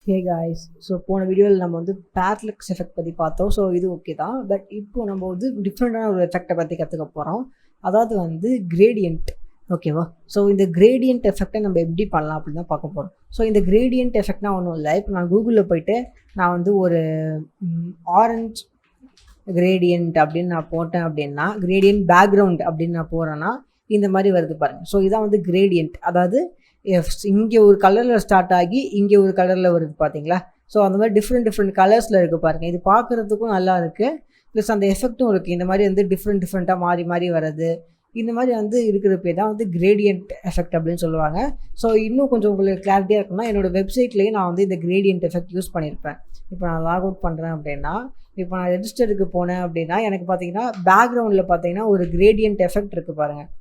Hey guys, so போன வீடியோவில் நம்ம வந்து பேரலக்ஸ் எஃபெக்ட் பற்றி பார்த்தோம். ஸோ இது ஓகே தான். பட் இப்போ நம்ம வந்து டிஃப்ரெண்ட்டான ஒரு எஃபெக்டை பற்றி கற்றுக்க போகிறோம். அதாவது வந்து கிரேடியன்ட். ஓகேவா? ஸோ இந்த கிரேடியன்ட் எஃபெக்டை நம்ம எப்படி பண்ணலாம் அப்படின்னு தான் பார்க்க போகிறோம். ஸோ இந்த கிரேடியன்ட் எஃபெக்ட்னா ஒன்றும் இல்லை. இப்போ நான் கூகுளில் போயிட்டு நான் வந்து ஒரு ஆரஞ்ச் கிரேடியன்ட் அப்படின்னு நான் போட்டேன் அப்படின்னா, கிரேடியன்ட் பேக்ரவுண்ட் அப்படின்னு நான் போகிறேன்னா இந்த மாதிரி வருது பாருங்கள். ஸோ இதான் வந்து கிரேடியன்ட். அதாவது இங்கே ஒரு கலரில் ஸ்டார்ட் ஆகி இங்கே ஒரு கலரில் வருது பார்த்தீங்களா? ஸோ அந்த மாதிரி டிஃப்ரெண்ட் கலர்ஸில் இருக்குது பாருங்கள். இது பார்க்குறதுக்கும் நல்லா இருக்குது, ப்ளஸ் அந்த எஃபெக்ட்டும் இருக்குது. இந்த மாதிரி வந்து டிஃப்ரெண்ட்டாக மாறி வருது. இந்த மாதிரி வந்து இருக்கிற பேர் தான் வந்து கிரேடியன்ட் எஃபெக்ட் அப்படின்னு சொல்லுவாங்க. ஸோ இன்னும் கொஞ்சம் உங்களுக்கு கிளாரிட்டியாக இருக்குன்னா என்னோடய வெப்சைட்லேயே நான் வந்து இந்த கிரேடியன்ட் எஃபெக்ட் யூஸ் பண்ணியிருப்பேன். இப்போ நான் லாக் அவுட் பண்ணுறேன் அப்படின்னா, இப்போ நான் ரெஜிஸ்டருக்கு போனேன் அப்படின்னா எனக்கு பார்த்தீங்கன்னா பேக்ரவுண்டில் பார்த்தீங்கன்னா ஒரு கிரேடியன்ட் எஃபெக்ட் இருக்குது பாருங்கள்.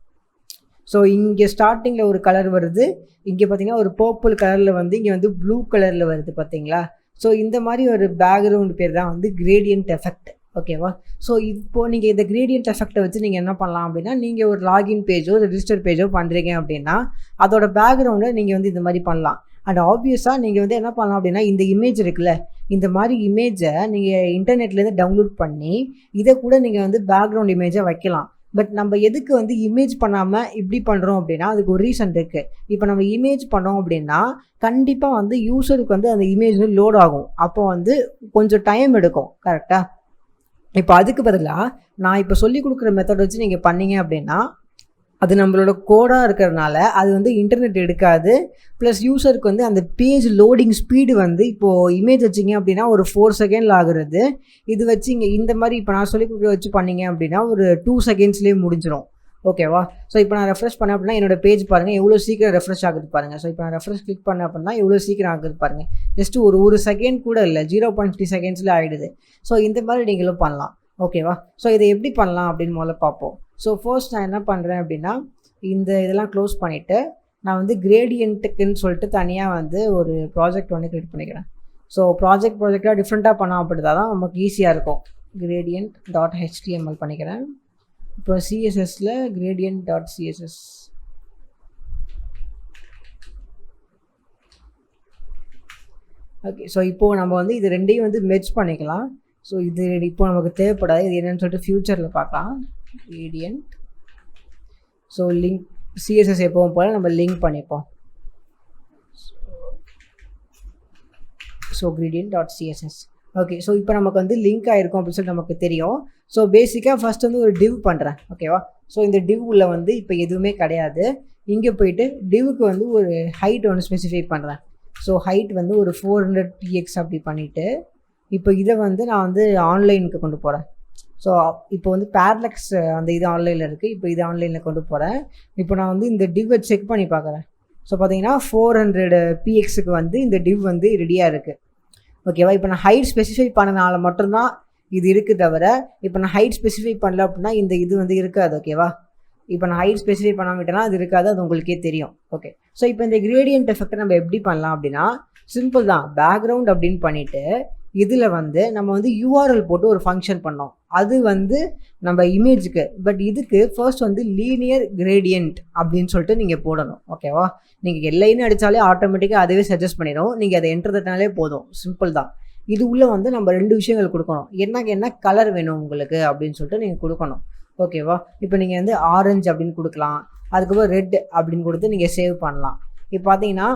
ஸோ இங்கே ஸ்டார்டிங்கில் ஒரு கலர் வருது, இங்கே பார்த்தீங்கன்னா ஒரு பர்பிள் கலரில் வந்து இங்கே வந்து ப்ளூ கலரில் வருது பார்த்தீங்களா? ஸோ இந்த மாதிரி ஒரு பேக்ரவுண்ட் பேர் தான் வந்து கிரேடியன்ட் எஃபெக்ட். ஓகேவா? ஸோ இப்போது நீங்கள் இந்த கிரேடியன்ட் எஃபெக்டை வச்சு நீங்கள் என்ன பண்ணலாம் அப்படின்னா, நீங்கள் ஒரு லாகின் பேஜோ ரெஜிஸ்டர் பேஜோ பண்ணுறீங்க அப்படின்னா அதோட பேக்ரவுண்டை நீங்கள் வந்து இந்த மாதிரி பண்ணலாம். அண்ட் ஆப்வியஸாக நீங்கள் வந்து என்ன பண்ணலாம் அப்படின்னா, இந்த இமேஜ் இருக்குல்ல, இந்த மாதிரி இமேஜை நீங்கள் இன்டர்நெட்லேருந்து டவுன்லோட் பண்ணி இதை கூட நீங்கள் வந்து பேக்ரவுண்ட் இமேஜை வைக்கலாம். பட் நம்ம எதுக்கு வந்து இமேஜ் பண்ணாமல் இப்படி பண்ணுறோம் அப்படின்னா, அதுக்கு ஒரு ரீசன் இருக்குது. இப்போ நம்ம இமேஜ் பண்ணோம் அப்படின்னா கண்டிப்பாக வந்து யூஸருக்கு வந்து அந்த இமேஜ் வந்து லோட் ஆகும். அப்போ வந்து கொஞ்சம் டைம் எடுக்கும். கரெக்டாக? இப்போ அதுக்கு பதிலாக நான் இப்போ சொல்லி கொடுக்குற மெத்தட் வச்சு நீங்கள் பண்ணீங்க அப்படின்னா அது நம்மளோட கோடாக இருக்கிறதுனால அது வந்து இன்டர்நெட் எடுக்காது. ப்ளஸ் யூஸருக்கு வந்து அந்த பேஜ் லோடிங் ஸ்பீடு வந்து இப்போது இமேஜ் வச்சிங்க அப்படின்னா ஒரு 4 செகண்டில் ஆகுறது. இது வச்சு இங்கே இந்த மாதிரி இப்போ நான் சொல்லி கொடுக்குற வச்சு பண்ணிங்க அப்படின்னா ஒரு 2 செகண்ட்ஸ்லேயே முடிஞ்சிடும். ஓகேவா? ஸோ இப்போ நான் ரெஃப்ரெஷ் பண்ணேன் அப்படின்னா என்னோடய பேஜ் பாருங்கள் எவ்வளோ சீக்கிரம் ரெஃப்ரெஷ் ஆகுது பாருங்கள். ஸோ இப்போ நான் ரெஃப்ரெஷ் கிளிக் பண்ணேன் அப்படின்னா எவ்வளோ சீக்கிரம் ஆகுது பாருங்கள். ஜஸ்ட்டு ஒரு செகண்ட் கூட இல்லை, 0.3 செகண்ட்ஸில் ஆகிடுது. ஸோ இந்த மாதிரி நீங்களும் பண்ணலாம். ஓகேவா? ஸோ இதை எப்படி பண்ணலாம் அப்படின்னு முதல்ல பார்ப்போம். ஸோ ஃபர்ஸ்ட் நான் என்ன பண்ணுறேன் அப்படின்னா, இதெல்லாம் க்ளோஸ் பண்ணிவிட்டு நான் வந்து கிரேடியன்ட்டுக்குன்னு சொல்லிட்டு தனியாக வந்து ஒரு ப்ராஜெக்ட் வந்து க்ரியேட் பண்ணிக்கிறேன். ஸோ ப்ராஜெக்டாக டிஃப்ரெண்ட்டாக பண்ணால் அப்படின்னா தான் நமக்கு ஈஸியாக இருக்கும். gradient.html பண்ணிக்கிறேன். இப்போ சிஎஸ்எஸில் gradient.css. ஓகே. ஸோ இப்போது நம்ம வந்து இது ரெண்டையும் வந்து மெர்ஜ் பண்ணிக்கலாம். ஸோ இது இப்போ நமக்கு தேவைப்படாது, இது என்னென்னு சொல்லிட்டு ஃப்யூச்சரில் பார்க்கலாம். gradient. ஸோ லிங்க் சிஎஸ்எஸ் எப்பவும் போல் நம்ம லிங்க் பண்ணிப்போம். So gradient.css. ஓகே. ஸோ இப்போ நமக்கு வந்து லிங்க் ஆகிருக்கும் அப்படின்னு சொல்லி நமக்கு தெரியும். ஸோ பேசிக்காக ஃபஸ்ட் வந்து ஒரு டிவ் பண்ணுறேன். ஓகேவா? ஸோ இந்த டிவ்வில் வந்து இப்போ எதுவுமே கிடையாது. இங்கே போயிட்டு டிவுக்கு வந்து ஒரு ஹைட் ஒன்று ஸ்பெசிஃபை பண்ணுறேன். ஸோ ஹைட் வந்து ஒரு 400 px அப்படி பண்ணிவிட்டு இப்போ இதை வந்து நான் வந்து ஆன்லைனுக்கு கொண்டு போகிறேன். ஸோ இப்போ வந்து பேரலக்ஸ் அந்த இது ஆன்லைனில் இருக்குது. இப்போ இது ஆன்லைனில் கொண்டு போகிறேன். இப்போ நான் வந்து இந்த டிவ்வை செக் பண்ணி பார்க்குறேன். ஸோ பார்த்தீங்கன்னா 400 pxக்கு வந்து இந்த டிவ் வந்து ரெடியாக இருக்குது. ஓகேவா? இப்போ நான் ஹைட் ஸ்பெசிஃபை பண்ணனால மட்டும்தான் இது இருக்குது, தவிர இப்போ நான் ஹைட் ஸ்பெசிஃபை பண்ணல அப்படின்னா இந்த இது வந்து இருக்காது. ஓகேவா? இப்போ நான் ஹைட் ஸ்பெசிஃபை பண்ணாமட்டேன்னா அது இருக்காது, அது உங்களுக்கே தெரியும். ஓகே. ஸோ இப்போ இந்த கிரேடியன்ட் எஃபெக்ட்டை நம்ம எப்படி பண்ணலாம் அப்படின்னா, சிம்பிள் தான். பேக்ரவுண்ட் அப்படின்னு பண்ணிவிட்டு இதில் வந்து நம்ம வந்து URL போட்டு ஒரு ஃபங்க்ஷன் பண்ணோம். அது வந்து நம்ம இமேஜுக்கு. பட் இதுக்கு ஃபர்ஸ்ட் வந்து லீனியர் கிரேடியன்ட் அப்படின்னு சொல்லிட்டு நீங்கள் போடணும். ஓகேவா? நீங்கள் எல்லைன்னு அடித்தாலே ஆட்டோமேட்டிக்காக அதுவே சஜஸ்ட் பண்ணிடும். நீங்கள் அதை என்டர் தட்டினாலே போதும். சிம்பிள் தான். இது உள்ளே வந்து நம்ம 2 விஷயங்கள் கொடுக்கணும். என்ன கலர் வேணும் உங்களுக்கு அப்படின்னு சொல்லிட்டு நீங்கள் கொடுக்கணும். ஓகேவா? இப்போ நீங்கள் வந்து ஆரஞ்சு அப்படின்னு கொடுக்கலாம், அதுக்கப்புறம் ரெட் அப்படின்னு கொடுத்து நீங்கள் சேவ் பண்ணலாம். இப்போ பார்த்தீங்கன்னா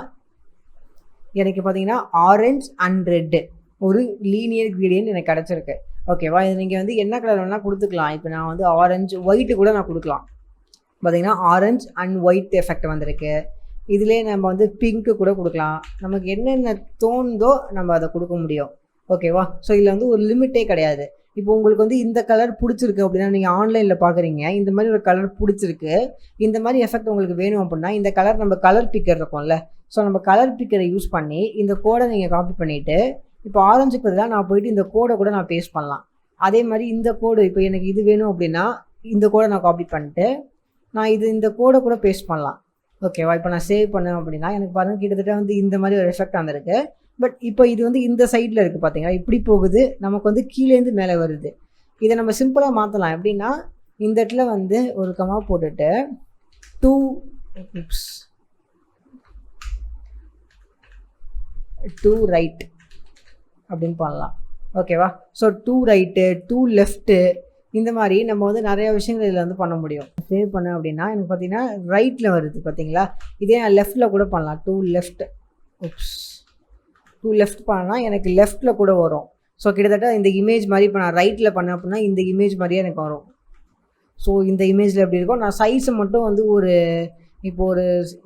எனக்கு பார்த்தீங்கன்னா ஆரஞ்ச் அண்ட் ரெட்டு ஒரு லீனியர் கிரேடியன்ட் எனக்கு கிடச்சிருக்கு. ஓகேவா? இது நீங்கள் வந்து என்ன கலர் வேணால் கொடுத்துக்கலாம். இப்போ நான் வந்து ஆரஞ்சு ஒயிட்டு கூட நான் கொடுக்கலாம். பார்த்தீங்கன்னா ஆரஞ்ச் அண்ட் ஒயிட் எஃபெக்ட் வந்திருக்கு. இதிலே நம்ம வந்து பிங்க்கு கூட கொடுக்கலாம். நமக்கு என்னென்ன தோணுதோ நம்ம அதை கொடுக்க முடியும். ஓகேவா? ஸோ இதில் வந்து ஒரு லிமிட்டே கிடையாது. இப்போ உங்களுக்கு வந்து இந்த கலர் பிடிச்சிருக்கு அப்படின்னா நீங்கள் ஆன்லைனில் பார்க்குறீங்க, இந்த மாதிரி ஒரு கலர் பிடிச்சிருக்கு, இந்த மாதிரி எஃபெக்ட் உங்களுக்கு வேணும் அப்படின்னா இந்த கலர் நம்ம கலர் பிக்கர் இருக்கும்ல, ஸோ நம்ம கலர் பிக்கரை யூஸ் பண்ணி இந்த கோடை நீங்கள் காப்பி பண்ணிவிட்டு இப்போ ஆரஞ்சுக்கு பதிலாக நான் போயிட்டு இந்த கோடை கூட நான் பேஸ்ட் பண்ணலாம். அதே மாதிரி இந்த கோடு இப்போ எனக்கு இது வேணும் அப்படின்னா இந்த கோடை நான் காப்பி பண்ணிட்டு நான் இந்த கோடை கூட பேஸ்ட் பண்ணலாம். ஓகேவா? இப்போ நான் சேவ் பண்ணேன் அப்படின்னா எனக்கு பாருங்கள் கிட்டத்தட்ட வந்து இந்த மாதிரி ஒரு எஃபெக்ட் வந்திருக்கு. பட் இப்போ இது வந்து இந்த சைடில் இருக்குது பார்த்தீங்கன்னா, இப்படி போகுது, நமக்கு வந்து கீழேருந்து மேலே வருது. இதை நம்ம சிம்பிளாக மாற்றலாம். எப்படின்னா இந்த இடத்துல வந்து ஒரு கமா போட்டுட்டு 2 2 ரைட் அப்படின்னு பண்ணலாம். ஓகேவா? ஸோ 2 ரைட்டு 2 லெஃப்ட்டு இந்த மாதிரி நம்ம வந்து நிறையா விஷயங்கள் இதில் வந்து பண்ண முடியும். சேவ் பண்ணேன் அப்படின்னா எனக்கு பார்த்தீங்கன்னா ரைட்டில் வருது பார்த்தீங்களா? இதே நான் லெஃப்ட்டில் கூட பண்ணலாம். 2 லெஃப்ட் 2 லெஃப்ட் பண்ணால் எனக்கு லெஃப்ட்டில் கூட வரும். ஸோ கிட்டத்தட்ட இந்த இமேஜ் மாதிரி இப்போ நான் ரைட்டில் பண்ணேன் அப்படின்னா இந்த இமேஜ் மாதிரியே எனக்கு வரும். ஸோ இந்த இமேஜில் எப்படி இருக்கும், நான் சைஸை மட்டும் வந்து இப்போ ஒரு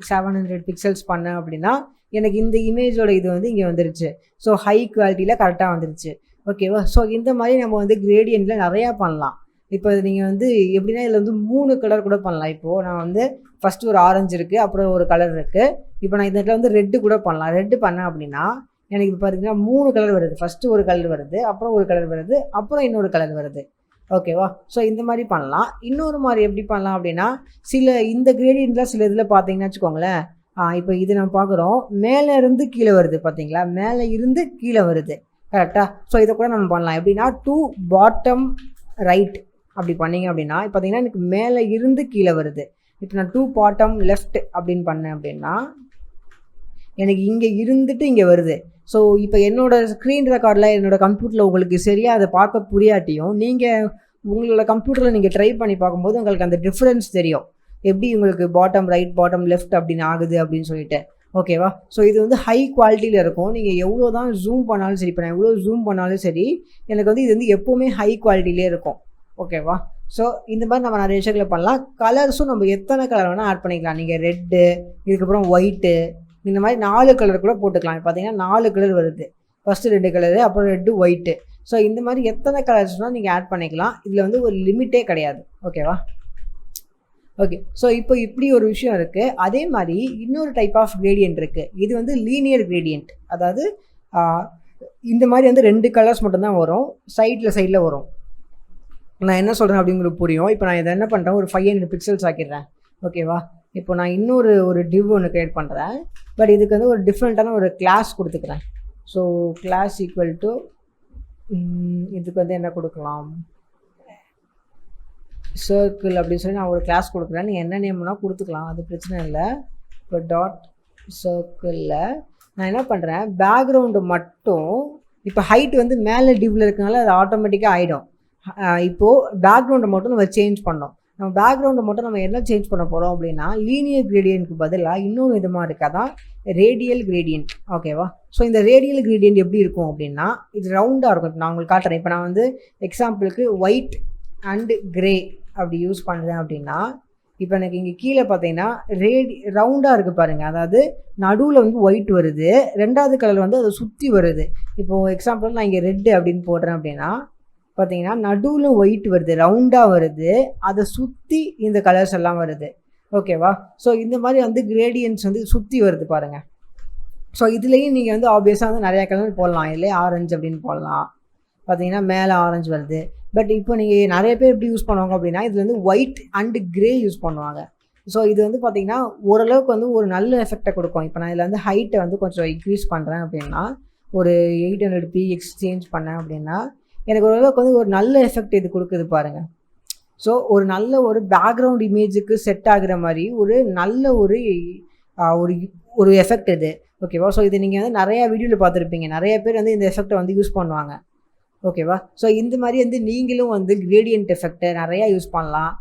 700 பிக்சல்ஸ் பண்ணேன் அப்படின்னா எனக்கு இந்த இமேஜோட இது வந்து இங்கே வந்துருச்சு. ஸோ ஹை குவாலிட்டியில் கரெக்டாக வந்துருச்சு. ஓகேவா? ஸோ இந்த மாதிரி நம்ம வந்து கிரேடியண்ட்டில் நிறையா பண்ணலாம். இப்போ நீங்கள் வந்து எப்படின்னா இதில் வந்து 3 கலர் கூட பண்ணலாம். இப்போது நான் வந்து ஃபஸ்ட்டு ஒரு ஆரஞ்சு இருக்குது, அப்புறம் ஒரு கலர் இருக்குது. இப்போ நான் இந்த இடத்துல வந்து ரெட்டு கூட பண்ணலாம். ரெட்டு பண்ணேன் அப்படின்னா எனக்கு இப்போ பார்த்தீங்கன்னா 3 கலர் வருது. ஃபஸ்ட்டு ஒரு கலர் வருது, அப்புறம் ஒரு கலர் வருது, அப்புறம் இன்னொரு கலர் வருது. ஓகேவா? ஸோ இந்த மாதிரி பண்ணலாம். இன்னொரு மாதிரி எப்படி பண்ணலாம் அப்படின்னா இந்த கிரேடியண்ட்டில் சில இதில் பார்த்தீங்கன்னா வச்சுக்கோங்களேன், இப்போ இது நம்ம பார்க்குறோம், மேலே இருந்து கீழே வருது பார்த்தீங்களா? மேலே இருந்து கீழே வருது. கரெக்டாக? ஸோ இதை கூட நம்ம பண்ணலாம். எப்படின்னா 2 பாட்டம் ரைட் அப்படி பண்ணிங்க அப்படின்னா பார்த்தீங்கன்னா எனக்கு மேலே இருந்து கீழே வருது. இப்போ நான் 2 பாட்டம் லெஃப்ட் அப்படின்னு பண்ணேன் அப்படின்னா எனக்கு இங்கே இருந்துட்டு இங்கே வருது. ஸோ இப்போ என்னோடய ஸ்க்ரீன் ரெக்கார்டில் என்னோடய கம்ப்யூட்டரில் உங்களுக்கு சரியாக அதை பார்க்க புரியாட்டியும் நீங்கள் உங்களோட கம்ப்யூட்டரில் நீங்கள் ட்ரை பண்ணி பார்க்கும்போது உங்களுக்கு அந்த டிஃப்ரென்ஸ் தெரியும். எப்படி உங்களுக்கு பாட்டம் ரைட் பாட்டம் லெஃப்ட் அப்படின்னு ஆகுது அப்படின்னு சொல்லிட்டு. ஓகேவா? ஸோ இது வந்து ஹை குவாலிட்டியில் இருக்கும். நீங்கள் எவ்வளோ தான் ஜூம் பண்ணாலும் சரி, இப்போ நான் எவ்வளோ ஜூம் பண்ணாலும் சரி எனக்கு வந்து இது வந்து எப்போவுமே ஹை குவாலிட்டியிலே இருக்கும். ஓகேவா? ஸோ இந்த மாதிரி நம்ம நிறைய விஷயங்களை பண்ணலாம். கலர்ஸும் நம்ம எத்தனை கலர் வேணால் ஆட் பண்ணிக்கலாம். நீங்கள் ரெட்டு, இதுக்கப்புறம் ஒயிட்டு, இந்த மாதிரி 4 கலர் கூட போட்டுக்கலாம். பார்த்தீங்கன்னா 4 கலர் வருது. ஃபஸ்ட்டு 2 கலரு, அப்புறம் ரெட்டு ஒயிட்டு. ஸோ இந்த மாதிரி எத்தனை கலர்ஸ்னால் நீங்கள் ஆட் பண்ணிக்கலாம். இதில் வந்து ஒரு லிமிட்டே கிடையாது. ஓகேவா? ஓகே. ஸோ இப்போ இப்படி ஒரு விஷயம் இருக்குது. அதே மாதிரி இன்னொரு டைப் ஆஃப் கிரேடியன்ட் இருக்குது. இது வந்து லீனியர் கிரேடியன்ட். அதாவது இந்த மாதிரி வந்து 2 கலர்ஸ் மட்டும்தான் வரும், சைடில் வரும். நான் என்ன சொல்கிறேன் அப்படிங்கிறது புரியும். இப்போ நான் இதை என்ன பண்ணுறேன், ஒரு 500 பிக்சல்ஸ் ஆக்கிடுறேன். ஓகேவா? இப்போ நான் ஒரு டிவ் ஒன்று க்ரியேட் பண்ணுறேன். பட் இதுக்கு வந்து ஒரு டிஃப்ரெண்ட்டான ஒரு கிளாஸ் கொடுத்துக்கிறேன். ஸோ கிளாஸ் ஈக்குவல் டு இதுக்கு வந்து என்ன கொடுக்கலாம், சர்க்கிள் அப்படின்னு சொல்லி நான் ஒரு கிளாஸ் கொடுக்குறேன். நீங்கள் என்ன நேம்னா கொடுத்துக்கலாம், அது பிரச்சனை இல்லை. இப்போ டாட் சர்க்கிளில் நான் என்ன பண்ணுறேன், பேக்ரவுண்டு மட்டும் இப்போ ஹைட் வந்து மேலே டிவ்வில் இருக்கனால அது ஆட்டோமேட்டிக்காக ஆகிடும். இப்போது பேக்ரவுண்டை மட்டும் நம்ம சேஞ்ச் பண்ணோம். நம்ம பேக்ரவுண்டை மட்டும் நம்ம என்ன சேஞ்ச் பண்ண போகிறோம் அப்படின்னா லீனியர் கிரேடியன்ட்க்கு பதிலாக இன்னொரு விதமாக இருக்காதான் ரேடியல் கிரேடியன்ட். ஓகேவா? ஸோ இந்த ரேடியல் கிரேடியன்ட் எப்படி இருக்கும் அப்படின்னா இது ரவுண்டாக இருக்கும். இப்போ நான் உங்களுக்கு காட்டுறேன். இப்போ நான் வந்து எக்ஸாம்பிளுக்கு ஒயிட் அண்டு கிரே அப்படி யூஸ் பண்ணுறேன் அப்படின்னா இப்போ எனக்கு இங்கே கீழே பார்த்தீங்கன்னா ரவுண்டாக இருக்குது பாருங்கள். அதாவது நடுவில் வந்து ஒயிட் வருது, 2வது கலர் வந்து அதை சுற்றி வருது. இப்போது எக்ஸாம்பிள் நான் இங்கே ரெட்டு அப்படின்னு போடுறேன் அப்படின்னா பார்த்தீங்கன்னா நடுவில் ஒயிட் வருது, ரவுண்டாக வருது, அதை சுற்றி இந்த கலர்ஸ் எல்லாம் வருது. ஓகேவா? ஸோ இந்த மாதிரி வந்து கிரேடியன்ட்ஸ் வந்து சுற்றி வருது பாருங்கள். ஸோ இதுலேயும் நீங்கள் வந்து ஆப்வியஸாக வந்து நிறையா கலர் போடலாம். இதுலேயே ஆரஞ்சு அப்படின்னு போடலாம். பார்த்தீங்கன்னா மேலே ஆரஞ்சு வருது. பட் இப்போ நீங்கள் நிறைய பேர் எப்படி யூஸ் பண்ணுவாங்க அப்படின்னா இதில் வந்து ஒயிட் அண்டு கிரே யூஸ் பண்ணுவாங்க. ஸோ இது வந்து பார்த்திங்கன்னா ஓரளவுக்கு வந்து ஒரு நல்ல எஃபெக்டை கொடுக்கும். இப்போ நான் இதில் வந்து ஹைட்டை வந்து கொஞ்சம் இன்க்ரீஸ் பண்ணுறேன் அப்படின்னா ஒரு 800 px சேஞ்ச் பண்ணேன் அப்படின்னா எனக்கு ஓரளவுக்கு வந்து ஒரு நல்ல எஃபெக்ட் இது கொடுக்குது பாருங்கள். ஸோ ஒரு நல்ல ஒரு பேக்ரவுண்ட் இமேஜுக்கு செட் ஆகுற மாதிரி ஒரு நல்ல ஒரு எஃபெக்ட் இது. ஓகேவா? ஸோ இது நீங்கள் வந்து நிறையா வீடியோவில் பார்த்துருப்பீங்க. நிறைய பேர் வந்து இந்த எஃபெக்டை வந்து யூஸ் பண்ணுவாங்க. ஓகேவா? ஸோ இந்த மாதிரி வந்து நீங்களும் வந்து கிரேடியன்ட் எஃபெக்டை நிறையா யூஸ் பண்ணலாம்.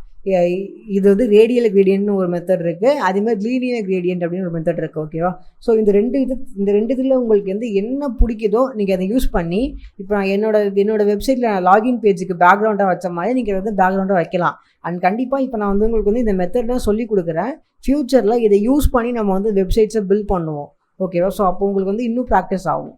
இது வந்து ரேடியல் கிரேடியன்ட்னு ஒரு மெத்தட் இருக்குது, அதேமாதிரி லீனியர் கிரேடியன்ட் அப்படின்னு ஒரு மெத்தட் இருக்குது. ஓகேவா? ஸோ இந்த ரெண்டு இதில் உங்களுக்கு வந்து என்ன பிடிக்குதோ நீங்கள் அதை யூஸ் பண்ணி இப்போ நான் என்னோட வெப்சைட்டில் நான் லாகின் பேஜுக்கு பேக்ரவுண்டாக வச்ச மாதிரி நீங்கள் வந்து பேக்ரவுண்டாக வைக்கலாம். அண்ட் கண்டிப்பாக இப்போ நான் வந்து உங்களுக்கு வந்து இந்த மெத்தட்லாம் சொல்லி கொடுக்குறேன். ஃப்யூச்சரில் இதை யூஸ் பண்ணி நம்ம வந்து வெப்சைட்ஸை பில்ட் பண்ணுவோம். ஓகேவா? ஸோ அப்போ உங்களுக்கு வந்து இன்னும் ப்ராக்டிஸ் ஆகும்.